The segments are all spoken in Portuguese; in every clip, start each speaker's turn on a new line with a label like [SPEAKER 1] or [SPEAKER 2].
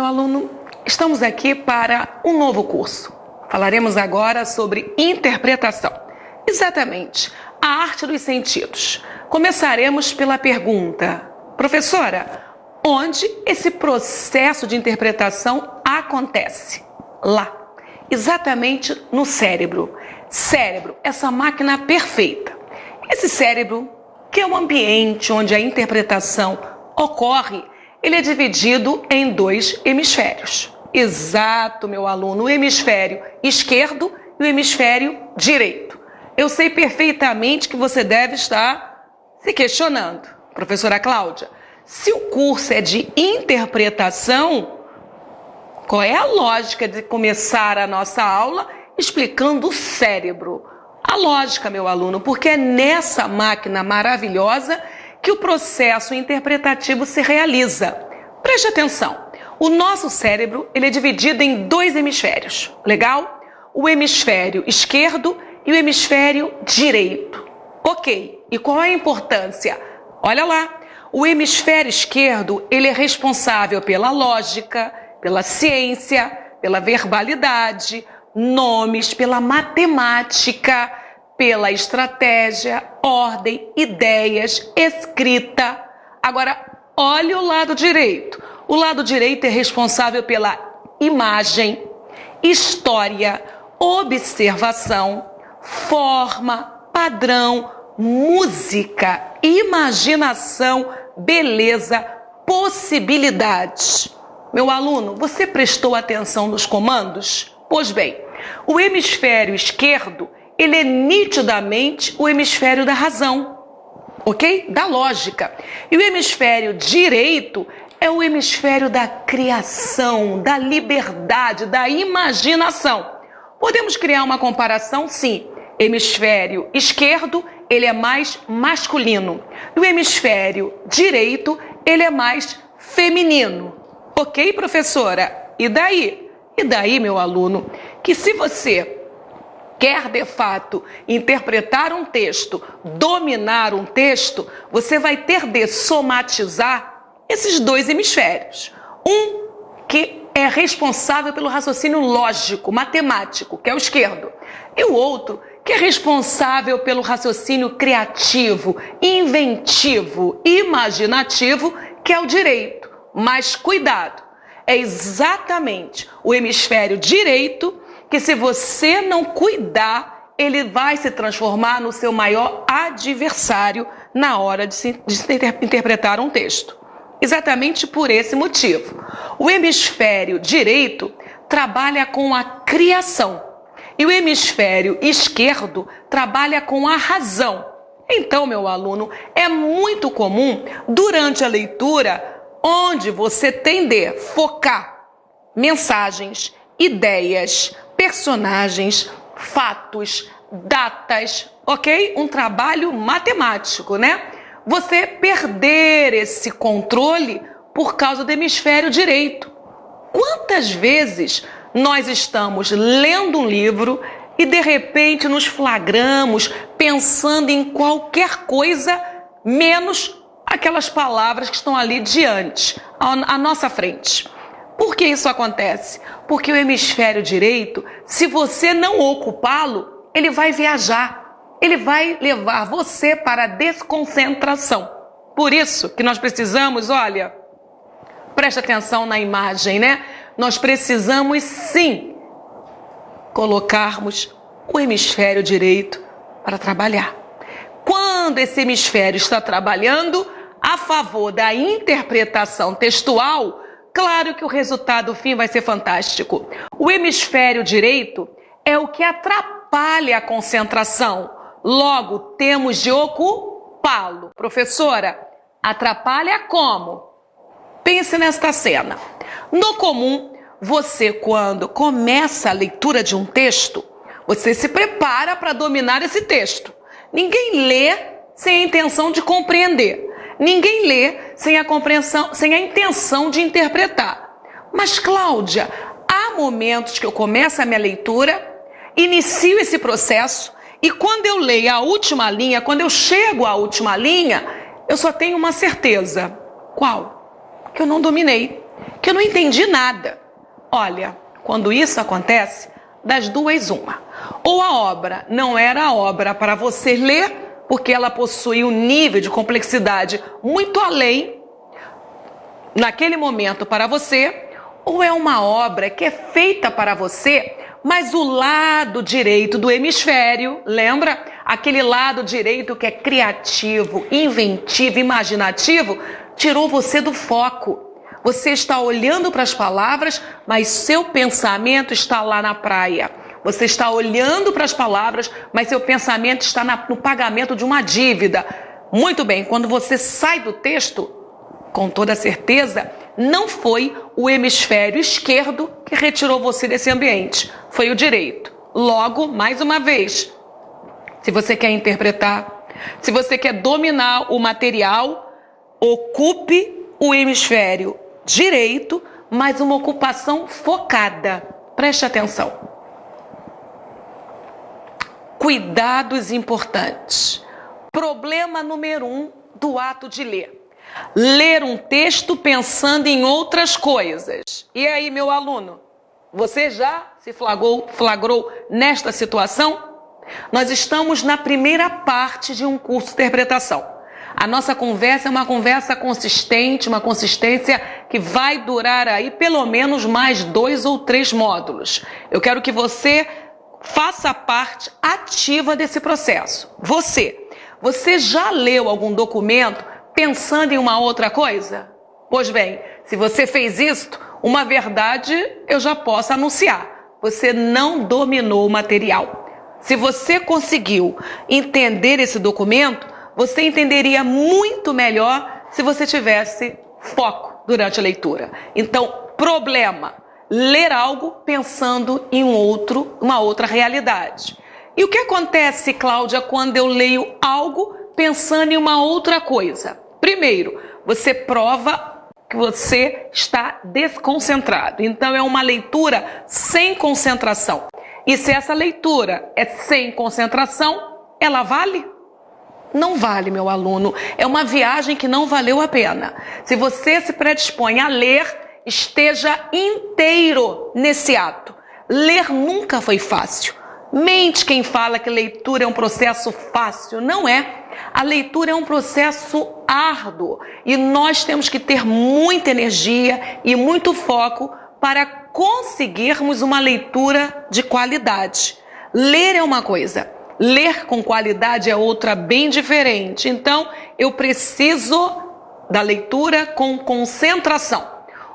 [SPEAKER 1] meu aluno, estamos aqui para um novo curso. Falaremos agora sobre interpretação. Exatamente, a arte dos sentidos. Começaremos pela pergunta: professora, onde esse processo de interpretação acontece? Lá, exatamente no cérebro. Cérebro, essa máquina perfeita. Esse cérebro, que é o ambiente onde a interpretação ocorre, ele é dividido em dois hemisférios. Exato, meu aluno, o hemisfério esquerdo e o hemisfério direito. Eu sei perfeitamente que você deve estar se questionando, professora Cláudia, se o curso é de interpretação, qual é a lógica de começar a nossa aula explicando o cérebro? A lógica, meu aluno, porque é nessa máquina maravilhosa que o processo interpretativo se realiza. Preste atenção, o nosso cérebro ele é dividido em dois hemisférios, legal? O hemisfério esquerdo e o hemisfério direito. Ok, e qual é a importância? Olha lá, o hemisfério esquerdo ele é responsável pela lógica, pela ciência, pela verbalidade, nomes, pela matemática, pela estratégia, ordem, ideias, escrita. Agora, olha o lado direito. O lado direito é responsável pela imagem, história, observação, forma, padrão, música, imaginação, beleza, possibilidades. Meu aluno, você prestou atenção nos comandos? Pois bem, o hemisfério esquerdo ele é nitidamente o hemisfério da razão, ok? Da lógica. E o hemisfério direito é o hemisfério da criação, da liberdade, da imaginação. Podemos criar uma comparação? Sim. Hemisfério esquerdo, ele é mais masculino. E o hemisfério direito, ele é mais feminino. Ok, professora? E daí? E daí, meu aluno, que se você quer de fato interpretar um texto, dominar um texto, você vai ter de somatizar esses dois hemisférios. Um que é responsável pelo raciocínio lógico, matemático, que é o esquerdo, e o outro que é responsável pelo raciocínio criativo, inventivo, imaginativo, que é o direito. Mas cuidado, é exatamente o hemisfério direito que, se você não cuidar, ele vai se transformar no seu maior adversário na hora de interpretar um texto. Exatamente por esse motivo. O hemisfério direito trabalha com a criação e o hemisfério esquerdo trabalha com a razão. Então, meu aluno, é muito comum durante a leitura onde você tem de focar mensagens, ideias, personagens, fatos, datas, ok? Um trabalho matemático, né? Você perder esse controle por causa do hemisfério direito. Quantas vezes nós estamos lendo um livro e de repente nos flagramos pensando em qualquer coisa menos aquelas palavras que estão ali diante, à nossa frente? Por que isso acontece? Porque o hemisfério direito, se você não ocupá-lo, ele vai viajar. Ele vai levar você para a desconcentração. Por isso que nós precisamos, olha, preste atenção na imagem, né? Nós precisamos sim colocarmos o hemisfério direito para trabalhar. Quando esse hemisfério está trabalhando a favor da interpretação textual, claro que o resultado fim vai ser fantástico. O hemisfério direito é o que atrapalha a concentração. Logo, temos de ocupá-lo. Professora, atrapalha como? Pense nesta cena. No comum, você, quando começa a leitura de um texto, você se prepara para dominar esse texto. Ninguém lê sem a intenção de compreender. Ninguém lê sem a compreensão, sem a intenção de interpretar. Mas, Cláudia, há momentos que eu começo a minha leitura, inicio esse processo, e quando eu leio a última linha, quando eu chego à última linha, eu só tenho uma certeza. Qual? Que eu não dominei, que eu não entendi nada. Olha, quando isso acontece, das duas uma. Ou a obra não era a obra para você ler, porque ela possui um nível de complexidade muito além naquele momento para você, ou é uma obra que é feita para você, mas o lado direito do hemisfério, lembra? Aquele lado direito que é criativo, inventivo, imaginativo, tirou você do foco. Você está olhando para as palavras, mas seu pensamento está lá na praia. Você está olhando para as palavras, mas seu pensamento está no pagamento de uma dívida. Muito bem, quando você sai do texto, com toda certeza, não foi o hemisfério esquerdo que retirou você desse ambiente, foi o direito. Logo, mais uma vez, se você quer interpretar, se você quer dominar o material, ocupe o hemisfério direito, mas uma ocupação focada. Preste atenção. Cuidados importantes. Problema número 1 do ato de ler. Ler um texto pensando em outras coisas. E aí, meu aluno, você já se flagrou nesta situação? Nós estamos na primeira parte de um curso de interpretação. A nossa conversa é uma conversa consistente, uma consistência que vai durar aí pelo menos mais 2 ou 3 módulos. Eu quero que você faça parte ativa desse processo. Você já leu algum documento pensando em uma outra coisa? Pois bem, se você fez isto, uma verdade eu já posso anunciar. Você não dominou o material. Se você conseguiu entender esse documento, você entenderia muito melhor se você tivesse foco durante a leitura. Então, problema, ler algo pensando em uma outra realidade. E o que acontece, Cláudia, quando eu leio algo pensando em uma outra coisa? Primeiro, você prova que você está desconcentrado. Então, é uma leitura sem concentração. E se essa leitura é sem concentração, ela vale? Não vale, meu aluno. É uma viagem que não valeu a pena. Se você se predispõe a ler, esteja inteiro nesse ato. Ler nunca foi fácil. Mente quem fala que leitura é um processo fácil. Não é. A leitura é um processo árduo. E nós temos que ter muita energia e muito foco para conseguirmos uma leitura de qualidade. Ler é uma coisa. Ler com qualidade é outra bem diferente. Então, eu preciso da leitura com concentração.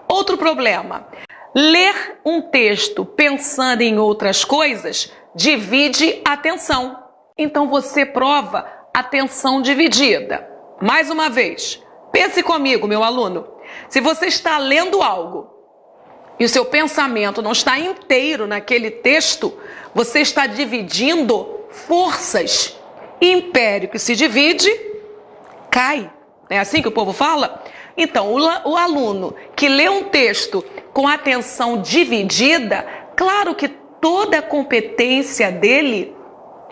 [SPEAKER 1] Outro problema. Ler um texto pensando em outras coisas divide a atenção. Então, você prova atenção dividida. Mais uma vez, pense comigo, meu aluno. Se você está lendo algo e o seu pensamento não está inteiro naquele texto, você está dividindo forças. Império que se divide, cai. É assim que o povo fala? Então, o aluno que lê um texto com atenção dividida, claro que toda a competência dele,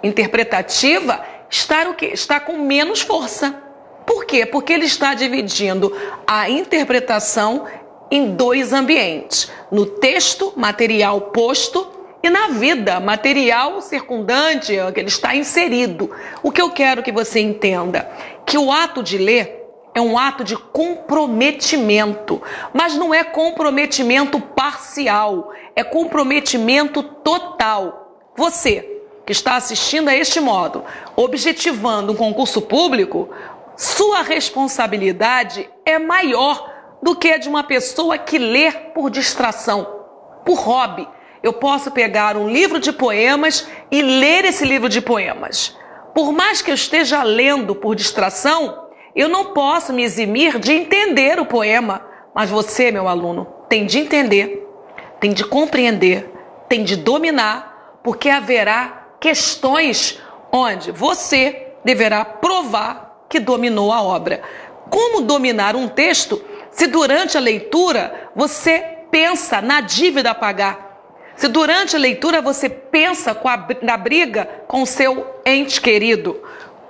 [SPEAKER 1] interpretativa, está com menos força. Por quê? Porque ele está dividindo a interpretação em 2 ambientes. No texto, material posto, e na vida, material circundante, que ele está inserido. O que eu quero que você entenda? Que o ato de ler é um ato de comprometimento, mas não é comprometimento parcial, é comprometimento total. Você que está assistindo a este módulo, objetivando um concurso público, sua responsabilidade é maior do que a de uma pessoa que lê por distração, por hobby. Eu posso pegar um livro de poemas e ler esse livro de poemas. Por mais que eu esteja lendo por distração, eu não posso me eximir de entender o poema. Mas você, meu aluno, tem de entender, tem de compreender, tem de dominar, porque haverá questões onde você deverá provar que dominou a obra. Como dominar um texto se durante a leitura você pensa na dívida a pagar? Se durante a leitura você pensa na briga com o seu ente querido?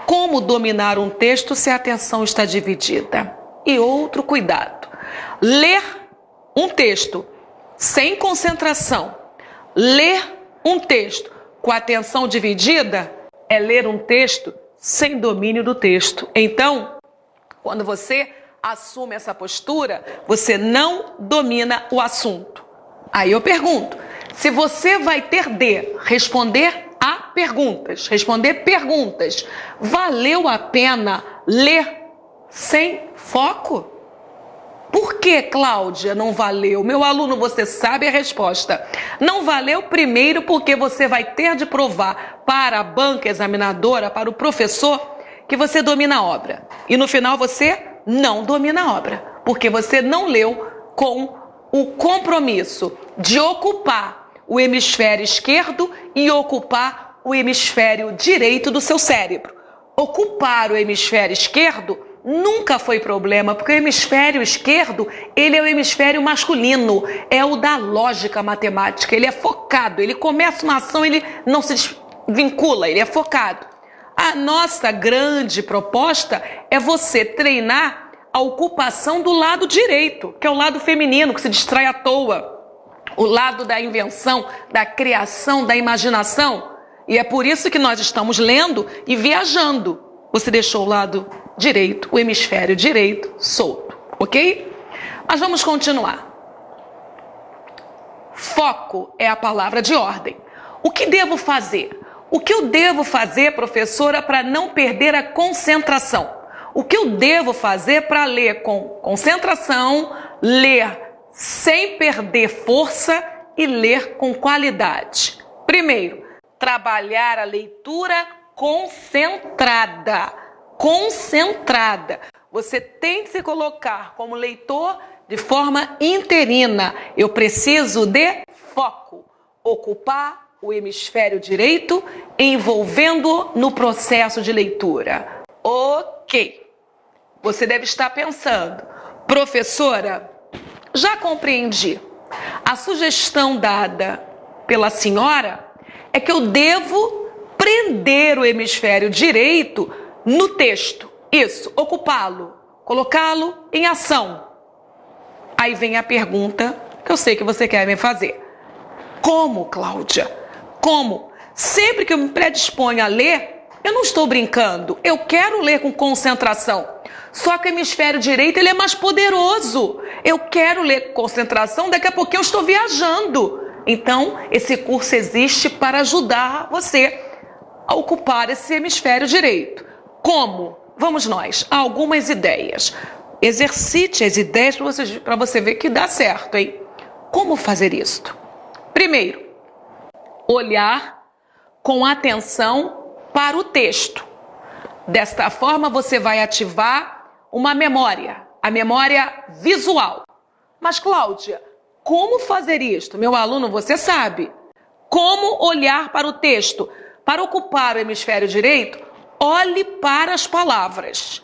[SPEAKER 1] Como dominar um texto se a atenção está dividida? E outro cuidado. Ler um texto sem concentração, ler um texto com atenção dividida, é ler um texto sem domínio do texto. Então, quando você assume essa postura, você não domina o assunto. Aí eu pergunto, se você vai ter de responder responder perguntas, valeu a pena ler sem foco? Por que, Cláudia, não valeu? Meu aluno, você sabe a resposta. Não valeu primeiro porque você vai ter de provar para a banca examinadora, para o professor, que você domina a obra. E no final você não domina a obra, porque você não leu com o compromisso de ocupar o hemisfério esquerdo e ocupar o hemisfério direito do seu cérebro. Ocupar o hemisfério esquerdo nunca foi problema, porque o hemisfério esquerdo, ele é o hemisfério masculino, é o da lógica matemática, ele é focado, ele começa uma ação, ele não se desvincula, ele é focado. A nossa grande proposta é você treinar a ocupação do lado direito, que é o lado feminino, que se distrai à toa, o lado da invenção, da criação, da imaginação. E é por isso que nós estamos lendo e viajando. Você deixou o lado direito, o hemisfério direito, solto, ok? Mas vamos continuar. Foco é a palavra de ordem. O que devo fazer? O que eu devo fazer, professora, para não perder a concentração? O que eu devo fazer para ler com concentração, ler sem perder força e ler com qualidade? Primeiro, trabalhar a leitura concentrada. Concentrada. Você tem que se colocar como leitor de forma interina. Eu preciso de foco. Ocupar o hemisfério direito, envolvendo no processo de leitura. Ok. Você deve estar pensando, professora, já compreendi. A sugestão dada pela senhora é que eu devo prender o hemisfério direito no texto. Isso, ocupá-lo, colocá-lo em ação. Aí vem a pergunta que eu sei que você quer me fazer. Como, Cláudia? Como? Sempre que eu me predisponho a ler, eu não estou brincando, eu quero ler com concentração. Só que o hemisfério direito ele é mais poderoso. Eu quero ler com concentração, daqui a pouquinho eu estou viajando. Então, esse curso existe para ajudar você a ocupar esse hemisfério direito. Como? Vamos nós, algumas ideias. Exercite as ideias para você ver que dá certo, hein? Como fazer isto? Primeiro, olhar com atenção para o texto. Desta forma, você vai ativar uma memória, a memória visual. Mas, Cláudia, como fazer isto? Meu aluno, você sabe. Como olhar para o texto? Para ocupar o hemisfério direito, olhe para as palavras.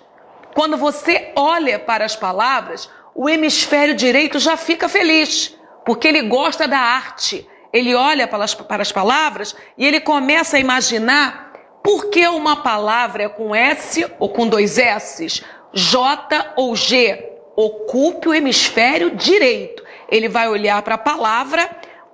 [SPEAKER 1] Quando você olha para as palavras, o hemisfério direito já fica feliz, porque ele gosta da arte. Ele olha para as palavras e ele começa a imaginar por que uma palavra é com S ou com dois S's, J ou G. Ocupe o hemisfério direito. Ele vai olhar para a palavra,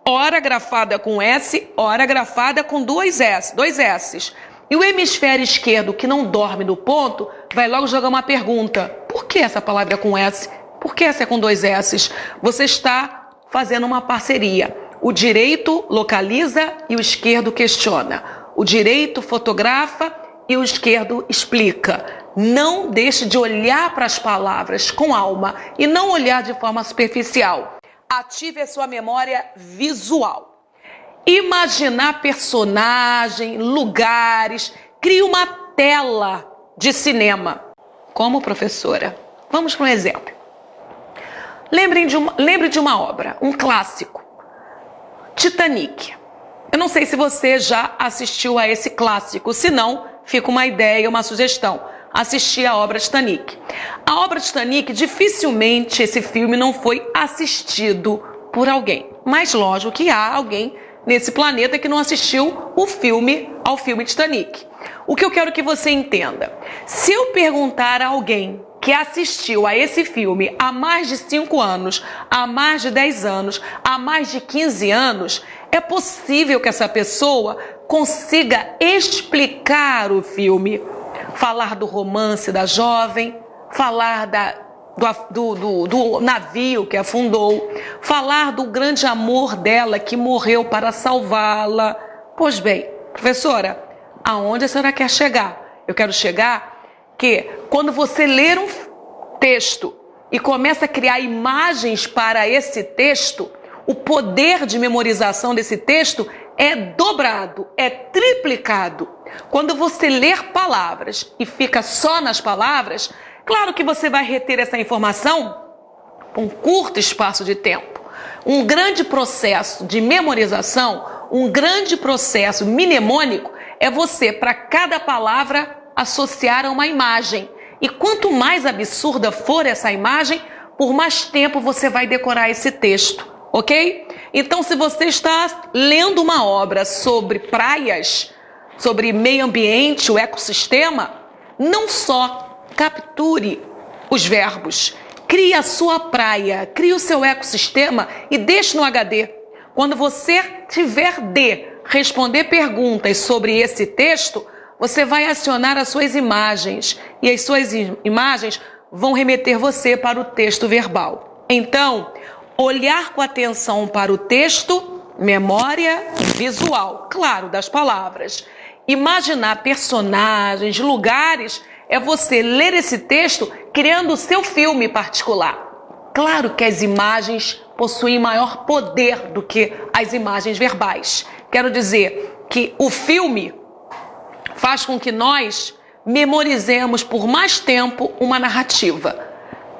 [SPEAKER 1] ora grafada com S, ora grafada com dois S's. E o hemisfério esquerdo, que não dorme no ponto, vai logo jogar uma pergunta. Por que essa palavra é com S? Por que essa é com dois S's? Você está fazendo uma parceria. O direito localiza e o esquerdo questiona. O direito fotografa e o esquerdo explica. Não deixe de olhar para as palavras com alma e não olhar de forma superficial. Ative a sua memória visual. Imaginar personagem, lugares, crie uma tela de cinema. Como professora? Vamos para um exemplo. Lembre de uma obra, um clássico. Titanic. Eu não sei se você já assistiu a esse clássico, se não, fica uma ideia, uma sugestão. Assistir a obra Titanic. A obra Titanic, dificilmente esse filme não foi assistido por alguém. Mas lógico que há alguém nesse planeta que não assistiu ao filme Titanic. O que eu quero que você entenda. Se eu perguntar a alguém que assistiu a esse filme há mais de 5 anos, há mais de 10 anos, há mais de 15 anos, é possível que essa pessoa consiga explicar o filme, falar do romance da jovem, falar do navio que afundou, falar do grande amor dela que morreu para salvá-la. Pois bem, professora, aonde a senhora quer chegar? Eu quero chegar que quando você ler um texto e começa a criar imagens para esse texto, o poder de memorização desse texto é dobrado, é triplicado. Quando você ler palavras e fica só nas palavras, claro que você vai reter essa informação por um curto espaço de tempo. Um grande processo de memorização, um grande processo mnemônico é você, para cada palavra, associar a uma imagem. E quanto mais absurda for essa imagem, por mais tempo você vai decorar esse texto, ok? Então, se você está lendo uma obra sobre praias, sobre meio ambiente, o ecossistema, não só capture os verbos, crie a sua praia, crie o seu ecossistema e deixe no HD. Quando você tiver de responder perguntas sobre esse texto, você vai acionar as suas imagens e as suas imagens vão remeter você para o texto verbal. Então, olhar com atenção para o texto, memória visual, claro, das palavras. Imaginar personagens, lugares, é você ler esse texto criando o seu filme particular. Claro que as imagens possuem maior poder do que as imagens verbais. Quero dizer que o filme faz com que nós memorizemos por mais tempo uma narrativa.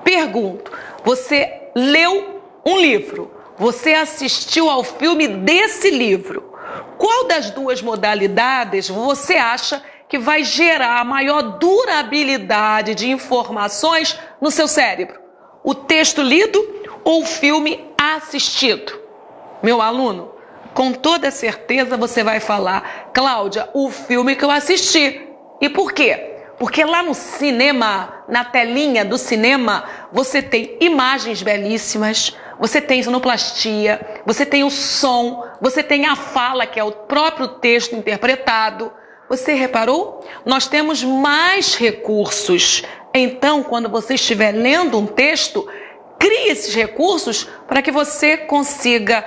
[SPEAKER 1] Pergunto, você leu um livro, você assistiu ao filme desse livro. Qual das duas modalidades você acha que vai gerar a maior durabilidade de informações no seu cérebro? O texto lido ou o filme assistido? Meu aluno, com toda certeza você vai falar, Cláudia, o filme que eu assisti. E por quê? Porque lá no cinema, na telinha do cinema, você tem imagens belíssimas, você tem sonoplastia, você tem o som, você tem a fala, que é o próprio texto interpretado. Você reparou? Nós temos mais recursos. Então, quando você estiver lendo um texto, crie esses recursos para que você consiga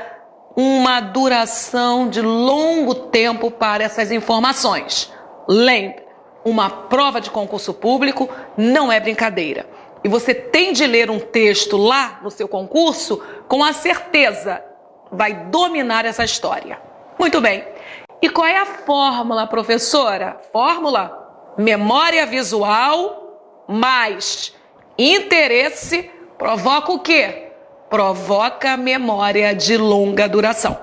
[SPEAKER 1] uma duração de longo tempo para essas informações. Lembre, uma prova de concurso público não é brincadeira. E você tem de ler um texto lá no seu concurso com a certeza vai dominar essa história. Muito bem. E qual é a fórmula, professora? Fórmula: memória visual mais interesse provoca o quê? Provoca memória de longa duração.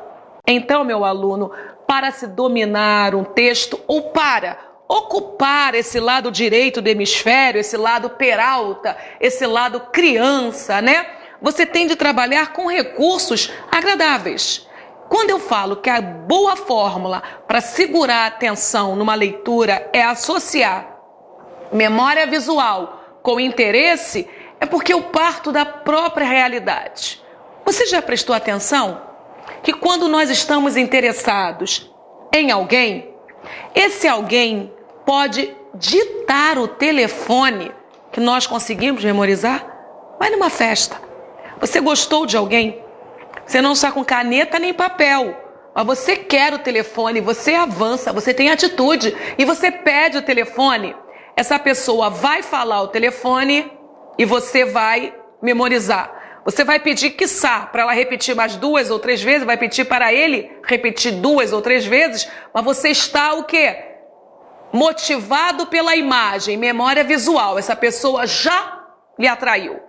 [SPEAKER 1] Então, meu aluno, para se dominar um texto ou para ocupar esse lado direito do hemisfério, esse lado peralta, esse lado criança, né? Você tem de trabalhar com recursos agradáveis. Quando eu falo que a boa fórmula para segurar a atenção numa leitura é associar memória visual com interesse, é porque eu parto da própria realidade. Você já prestou atenção que quando nós estamos interessados em alguém, esse alguém pode ditar o telefone que nós conseguimos memorizar? Vai numa festa. Você gostou de alguém? Você não está com caneta nem papel, mas você quer o telefone, você avança, você tem atitude e você pede o telefone. Essa pessoa vai falar o telefone e você vai memorizar. Você vai pedir, quiçá, para ela repetir mais 2 ou 3 vezes, vai pedir para ele repetir 2 ou 3 vezes, mas você está o quê? Motivado pela imagem, memória visual. Essa pessoa já lhe atraiu.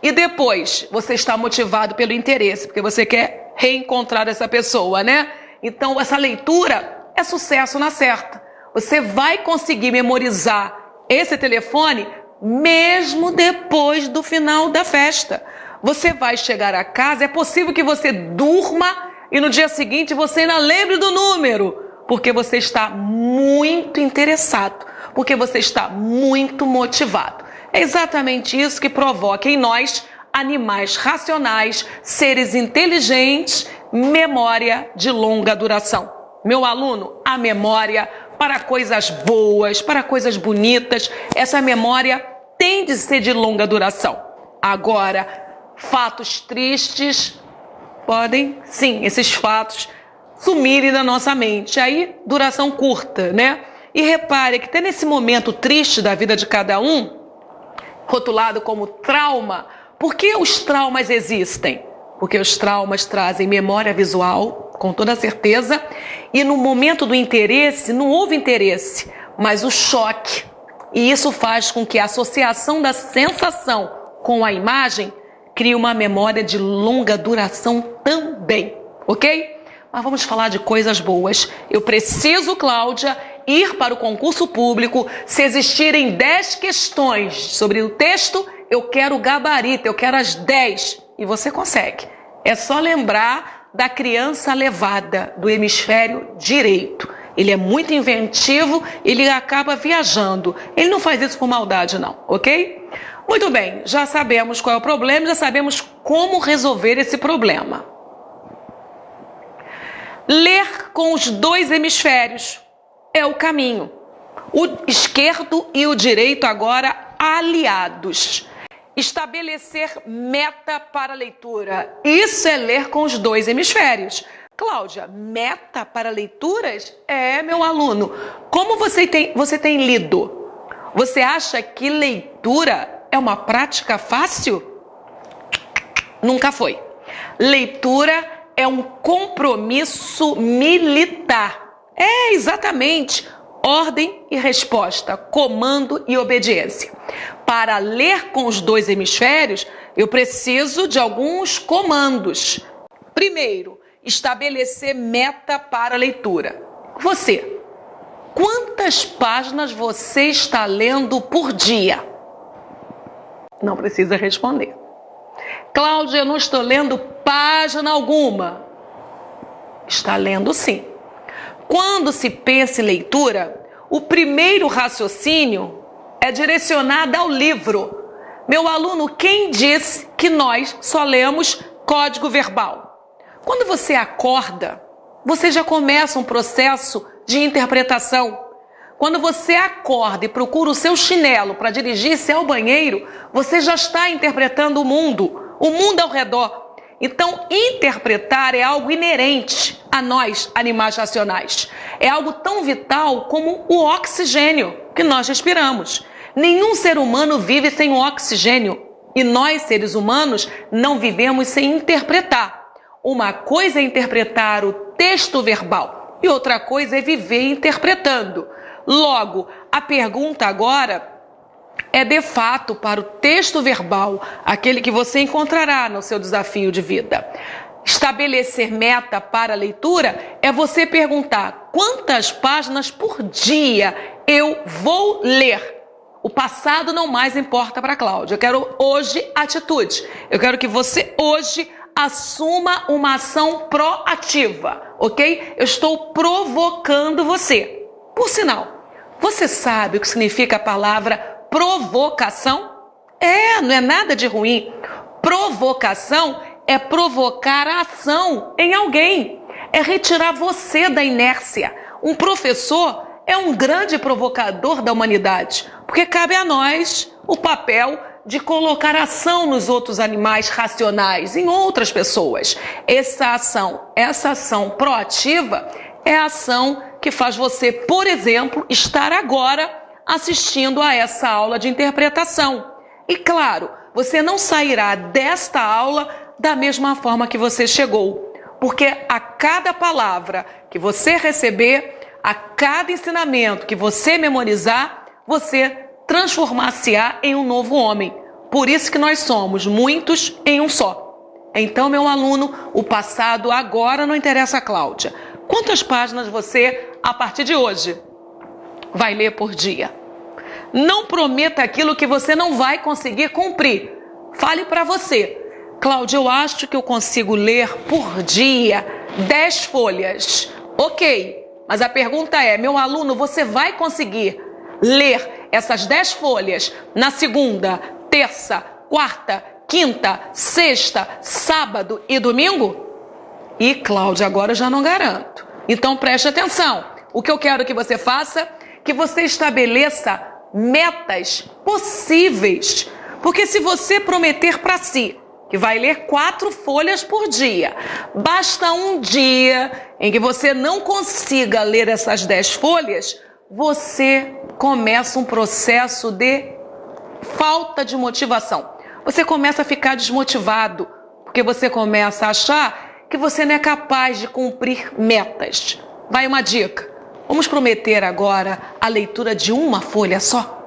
[SPEAKER 1] E depois, você está motivado pelo interesse, porque você quer reencontrar essa pessoa, né? Então, essa leitura é sucesso na certa. Você vai conseguir memorizar esse telefone mesmo depois do final da festa. Você vai chegar a casa, é possível que você durma e no dia seguinte você ainda lembre do número, porque você está muito interessado, porque você está muito motivado. É exatamente isso que provoca em nós, animais racionais, seres inteligentes, memória de longa duração. Meu aluno, a memória para coisas boas, para coisas bonitas, essa memória tem de ser de longa duração. Agora, fatos tristes podem, sim, esses fatos sumirem da nossa mente. Aí, duração curta, né? E repare que até nesse momento triste da vida de cada um, rotulado como trauma, por que os traumas existem? Porque os traumas trazem memória visual, com toda certeza, e no momento do interesse, não houve interesse, mas o choque. E isso faz com que a associação da sensação com a imagem crie uma memória de longa duração também, ok? Mas vamos falar de coisas boas. Eu preciso, Cláudia, ir para o concurso público. Se existirem 10 questões sobre o texto, eu quero o gabarito, eu quero as 10. E você consegue. É só lembrar da criança levada do hemisfério direito. Ele é muito inventivo, ele acaba viajando. Ele não faz isso por maldade, não, ok? Muito bem, já sabemos qual é o problema, já sabemos como resolver esse problema. Ler com os 2 hemisférios é o caminho. O esquerdo e o direito agora aliados. Estabelecer meta para a leitura. Isso é ler com os 2 hemisférios. Cláudia, meta para leituras? É, meu aluno. Como você tem lido? Você acha que leitura é uma prática fácil? Nunca foi. Leitura é um compromisso militar. É, exatamente. Ordem e resposta, comando e obediência. Para ler com os 2 hemisférios, eu preciso de alguns comandos. Primeiro, estabelecer meta para a leitura. Você, quantas páginas você está lendo por dia? Não precisa responder. Cláudia, eu não estou lendo página alguma. Está lendo sim. Quando se pensa em leitura, o primeiro raciocínio é direcionado ao livro. Meu aluno, quem disse que nós só lemos código verbal? Quando você acorda, você já começa um processo de interpretação. Quando você acorda e procura o seu chinelo para dirigir-se ao banheiro, você já está interpretando o mundo ao redor. Então, interpretar é algo inerente a nós, animais racionais. É algo tão vital como o oxigênio que nós respiramos. Nenhum ser humano vive sem o oxigênio. E nós, seres humanos, não vivemos sem interpretar. Uma coisa é interpretar o texto verbal e outra coisa é viver interpretando. Logo, a pergunta agora é de fato para o texto verbal, aquele que você encontrará no seu desafio de vida. Estabelecer meta para a leitura é você perguntar quantas páginas por dia eu vou ler. O passado não mais importa para a Cláudia. Eu quero hoje atitude. Eu quero que você hoje assuma uma ação proativa, ok? Eu estou provocando você. Por sinal, você sabe o que significa a palavra provocação? Não é nada de ruim. Provocação é provocar a ação em alguém. É retirar você da inércia. Um professor é um grande provocador da humanidade, porque cabe a nós o papel de colocar ação nos outros animais racionais, em outras pessoas. Essa ação proativa é a ação que faz você, por exemplo, estar agora assistindo a essa aula de interpretação. E claro, você não sairá desta aula da mesma forma que você chegou, porque a cada palavra que você receber, a cada ensinamento que você memorizar, você transformar-se-á em um novo homem. Por isso que nós somos muitos em um só. Então, meu aluno, o passado agora não interessa a Cláudia. Quantas páginas você, a partir de hoje, vai ler por dia? Não prometa aquilo que você não vai conseguir cumprir. Fale para você. Cláudia, eu acho que eu consigo ler por dia 10 folhas. Ok, mas a pergunta é, meu aluno, você vai conseguir ler essas 10 folhas na segunda, terça, quarta, quinta, sexta, sábado e domingo? E, Cláudia, agora eu já não garanto. Então preste atenção. O que eu quero que você faça, que você estabeleça metas possíveis. Porque se você prometer para si que vai ler 4 folhas por dia, basta um dia em que você não consiga ler essas 10 folhas, você começa um processo de falta de motivação. Você começa a ficar desmotivado, porque você começa a achar que você não é capaz de cumprir metas. Vai uma dica. Vamos prometer agora a leitura de uma folha só.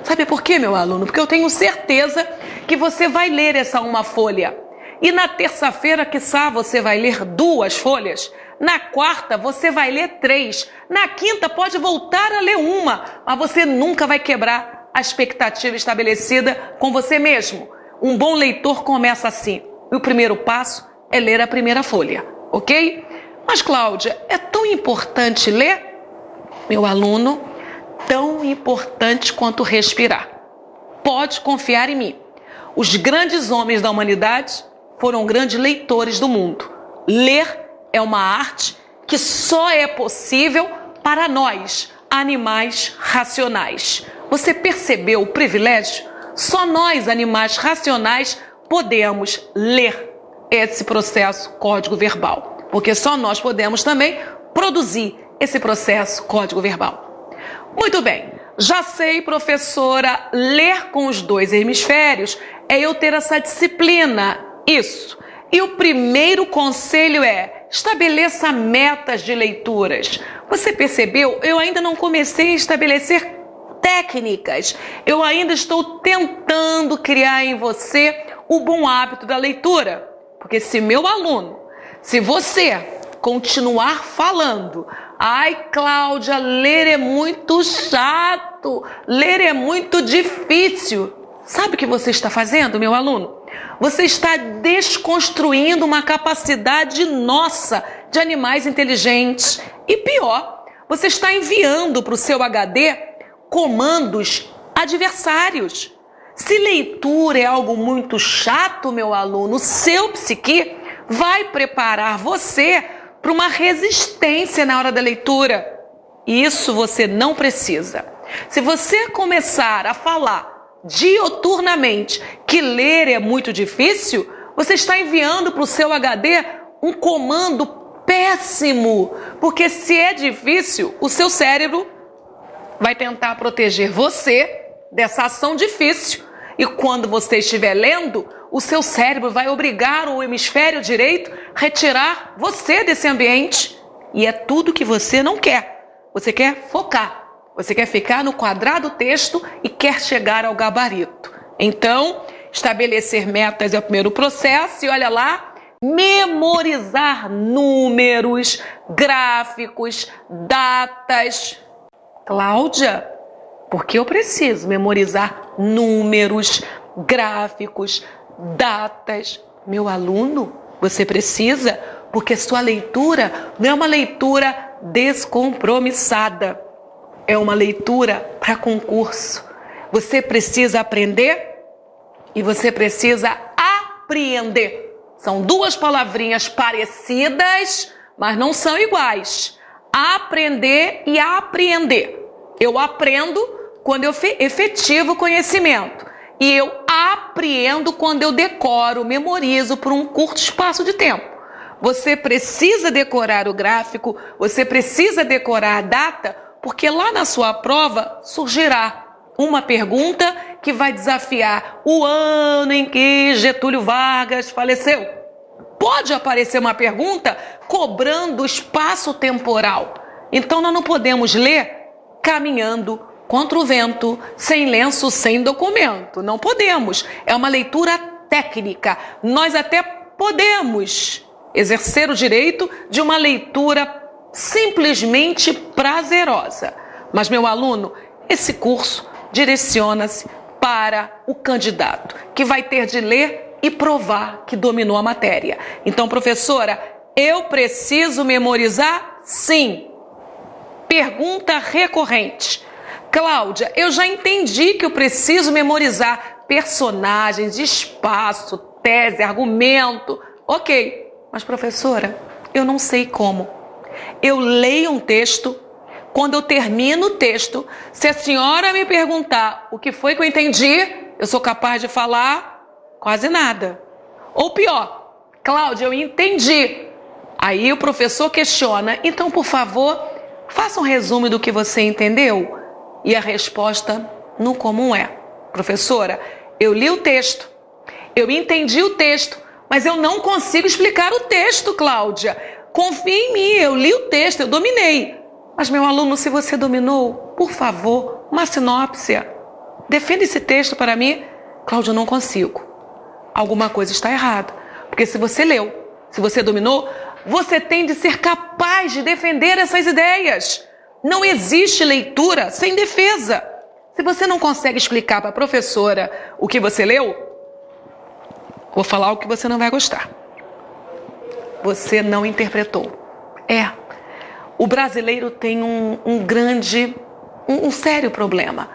[SPEAKER 1] Sabe por quê, meu aluno? Porque eu tenho certeza que você vai ler essa uma folha. E na terça-feira, quiçá, você vai ler 2 folhas. Na quarta, você vai ler 3. Na quinta, pode voltar a ler uma. Mas você nunca vai quebrar a expectativa estabelecida com você mesmo. Um bom leitor começa assim. E o primeiro passo é ler a primeira folha, ok? Mas, Cláudia, é tão importante ler? Meu aluno, tão importante quanto respirar. Pode confiar em mim. Os grandes homens da humanidade foram grandes leitores do mundo. Ler é uma arte que só é possível para nós, animais racionais. Você percebeu o privilégio? Só nós, animais racionais, podemos ler esse processo código verbal. Porque só nós podemos também produzir esse processo código verbal. Muito bem, já sei, professora, ler com os 2 hemisférios é eu ter essa disciplina. Isso. E o primeiro conselho é: estabeleça metas de leituras. Você percebeu? Eu ainda não comecei a estabelecer técnicas. Eu ainda estou tentando criar em você o bom hábito da leitura. Porque se meu aluno, se você continuar falando: ai, Cláudia, ler é muito chato, ler é muito difícil. Sabe o que você está fazendo, meu aluno? Você está desconstruindo uma capacidade nossa de animais inteligentes. E pior, você está enviando para o seu HD comandos adversários. Se leitura é algo muito chato, meu aluno, o seu psique vai preparar você para uma resistência na hora da leitura. Isso você não precisa. Se você começar a falar dioturnamente que ler é muito difícil, você está enviando para o seu HD um comando péssimo. Porque se é difícil, o seu cérebro vai tentar proteger você dessa ação difícil. E quando você estiver lendo, o seu cérebro vai obrigar o hemisfério direito a retirar você desse ambiente. E é tudo que você não quer. Você quer focar. Você quer ficar no quadrado texto e quer chegar ao gabarito. Então, estabelecer metas é o primeiro processo. E olha lá, memorizar números, gráficos, datas. Cláudia, por que eu preciso memorizar números, gráficos, datas? Meu aluno, você precisa, porque sua leitura não é uma leitura descompromissada. É uma leitura para concurso. Você precisa aprender e você precisa apreender. São 2 palavrinhas parecidas, mas não são iguais. Aprender e apreender. Eu aprendo quando eu efetivo conhecimento. E eu apreendo quando eu decoro, memorizo por um curto espaço de tempo. Você precisa decorar o gráfico, você precisa decorar a data, porque lá na sua prova surgirá uma pergunta que vai desafiar o ano em que Getúlio Vargas faleceu. Pode aparecer uma pergunta cobrando espaço temporal. Então nós não podemos ler caminhando contra o vento, sem lenço, sem documento. Não podemos. É uma leitura técnica. Nós até podemos exercer o direito de uma leitura simplesmente prazerosa. Mas, meu aluno, esse curso direciona-se para o candidato, que vai ter de ler e provar que dominou a matéria. Então, professora, eu preciso memorizar? Sim. Pergunta recorrente. Cláudia, eu já entendi que eu preciso memorizar personagens, espaço, tese, argumento. Ok, mas professora, eu não sei como. Eu leio um texto, quando eu termino o texto, se a senhora me perguntar o que foi que eu entendi, eu sou capaz de falar quase nada. Ou pior, Cláudia, eu entendi. Aí o professor questiona, então, por favor, faça um resumo do que você entendeu. E a resposta, no comum, é: professora, eu li o texto, eu entendi o texto, mas eu não consigo explicar o texto, Cláudia. Confie em mim, eu li o texto, eu dominei. Mas, meu aluno, se você dominou, por favor, uma sinopse. Defenda esse texto para mim. Cláudia, eu não consigo. Alguma coisa está errada. Porque se você leu, se você dominou, você tem de ser capaz de defender essas ideias. Não existe leitura sem defesa. Se você não consegue explicar para a professora o que você leu, vou falar o que você não vai gostar. Você não interpretou. O brasileiro tem um sério problema.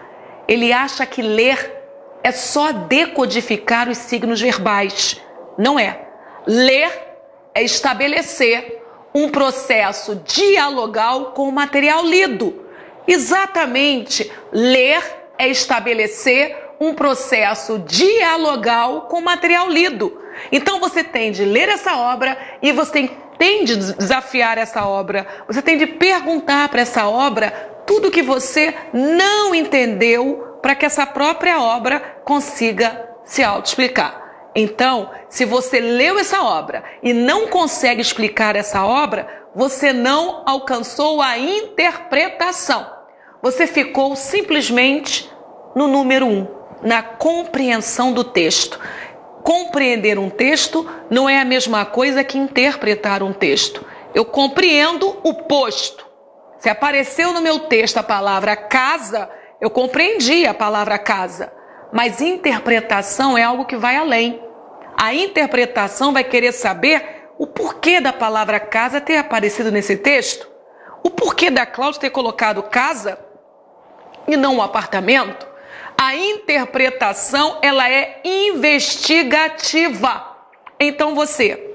[SPEAKER 1] Ele acha que ler é só decodificar os signos verbais. Não é. Ler é estabelecer um processo dialogal com o material lido. Exatamente. Ler é estabelecer um processo dialogal com o material lido. Então você tem de ler essa obra e você tem de desafiar essa obra. Você tem de perguntar para essa obra tudo que você não entendeu para que essa própria obra consiga se autoexplicar. Então, se você leu essa obra e não consegue explicar essa obra, você não alcançou a interpretação. Você ficou simplesmente no número 1, na compreensão do texto. Compreender um texto não é a mesma coisa que interpretar um texto. Eu compreendo o posto. Se apareceu no meu texto a palavra casa, eu compreendi a palavra casa. Mas interpretação é algo que vai além. A interpretação vai querer saber o porquê da palavra casa ter aparecido nesse texto. O porquê da Cláudia ter colocado casa e não um apartamento. A interpretação, ela é investigativa. Então você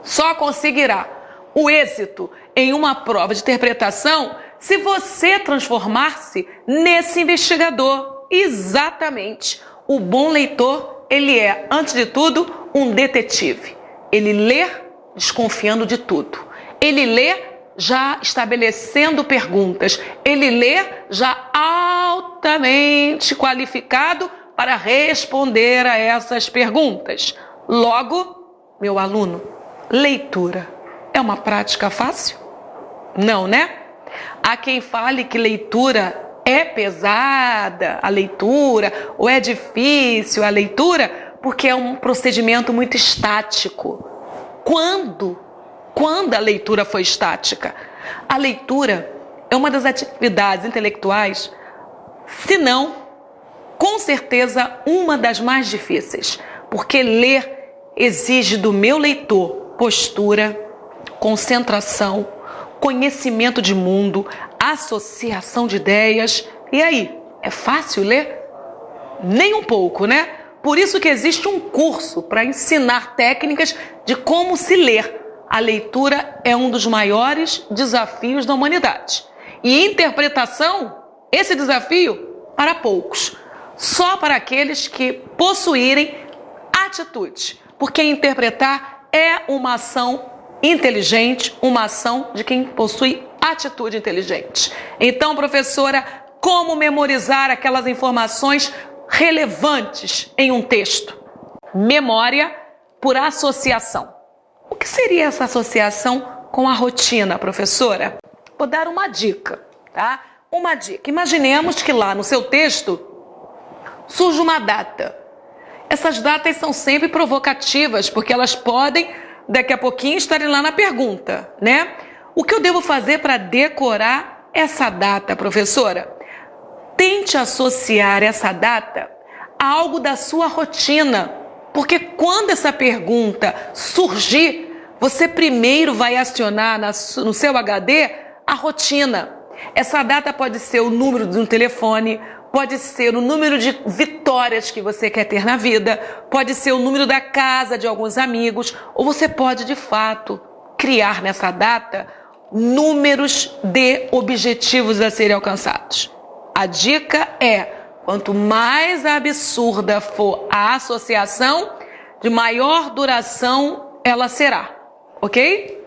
[SPEAKER 1] só conseguirá o êxito em uma prova de interpretação se você transformar-se nesse investigador. Exatamente. O bom leitor, ele é, antes de tudo, um detetive. Ele lê desconfiando de tudo. Ele lê já estabelecendo perguntas. Ele lê já altamente qualificado para responder a essas perguntas. Logo, meu aluno, leitura é uma prática fácil? Não, né? Há quem fale que leitura é pesada, a leitura, ou é difícil a leitura, porque é um procedimento muito estático. Quando a leitura foi estática? A leitura é uma das atividades intelectuais, se não, com certeza, uma das mais difíceis, porque ler exige do meu leitor postura, concentração, conhecimento de mundo, associação de ideias. E aí, é fácil ler? Nem um pouco, né? Por isso que existe um curso para ensinar técnicas de como se ler. A leitura é um dos maiores desafios da humanidade. E interpretação, esse desafio, para poucos. Só para aqueles que possuírem atitude. Porque interpretar é uma ação inteligente, uma ação de quem possui atitude inteligente. Então, professora, como memorizar aquelas informações relevantes em um texto? Memória por associação. O que seria essa associação com a rotina, professora? Vou dar uma dica, tá? Uma dica. Imaginemos que lá no seu texto surge uma data. Essas datas são sempre provocativas, porque elas podem, daqui a pouquinho, estarem lá na pergunta, né? O que eu devo fazer para decorar essa data, professora? Tente associar essa data a algo da sua rotina, porque quando essa pergunta surgir, você primeiro vai acionar no seu HD a rotina. Essa data pode ser o número de um telefone, pode ser o número de vitórias que você quer ter na vida, pode ser o número da casa de alguns amigos, ou você pode, de fato, criar nessa data números de objetivos a serem alcançados. A dica é, quanto mais absurda for a associação, de maior duração ela será, ok?